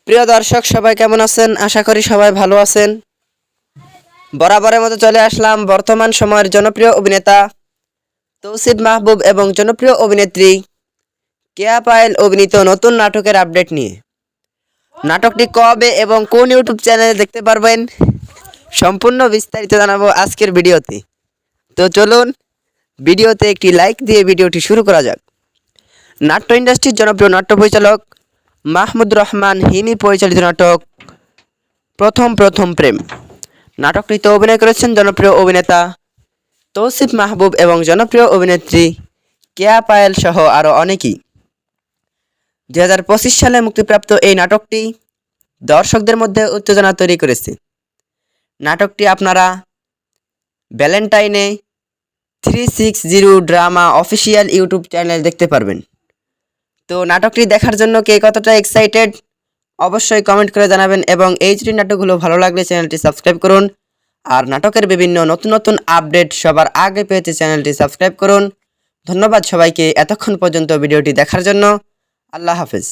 প্রিয় দর্শক সবাই কেমন আছেন? আশা করি সবাই ভালো আছেন। বরাবরের মতো চলে আসলাম বর্তমান সময়ের জনপ্রিয় অভিনেতা তৌসিফ মাহবুব এবং জনপ্রিয় অভিনেত্রী কেয়া পায়েল অভিনীত নতুন নাটকের আপডেট নিয়ে। নাটকটি কবে এবং কোন ইউটিউব চ্যানেলে দেখতে পারবেন সম্পূর্ণ বিস্তারিত জানাবো আজকের ভিডিওতে। তো চলুন ভিডিওতে একটি লাইক দিয়ে ভিডিওটি শুরু করা যাক। নাট্য ইন্ডাস্ট্রির জনপ্রিয় নাট্য পরিচালক মাহমুদ রহমান হিমি পরিচালিত নাটক প্রথম প্রথম প্রেম নাটকটিতে অভিনয় করেছেন জনপ্রিয় অভিনেতা তৌসিফ মাহবুব এবং জনপ্রিয় অভিনেত্রী কেয়া পায়েল সহ আরও অনেকেই। 2025 সালে মুক্তিপ্রাপ্ত এই নাটকটি দর্শকদের মধ্যে উত্তেজনা তৈরি করেছে। নাটকটি আপনারা ভ্যালেন্টাইনে 360 ড্রামা অফিসিয়াল ইউটিউব চ্যানেল দেখতে পারবেন। তো নাটকটি দেখার জন্য কে কতটা এক্সাইটেড অবশ্যই কমেন্ট করে জানাবেন এবং এইচডি নাটকগুলো ভালো লাগলে চ্যানেলটি সাবস্ক্রাইব করুন। আর নাটকের বিভিন্ন নতুন নতুন আপডেট সবার আগে পেতে চ্যানেলটি সাবস্ক্রাইব করুন। ধন্যবাদ সবাইকে এতক্ষণ পর্যন্ত ভিডিওটি দেখার জন্য। আল্লাহ হাফেজ।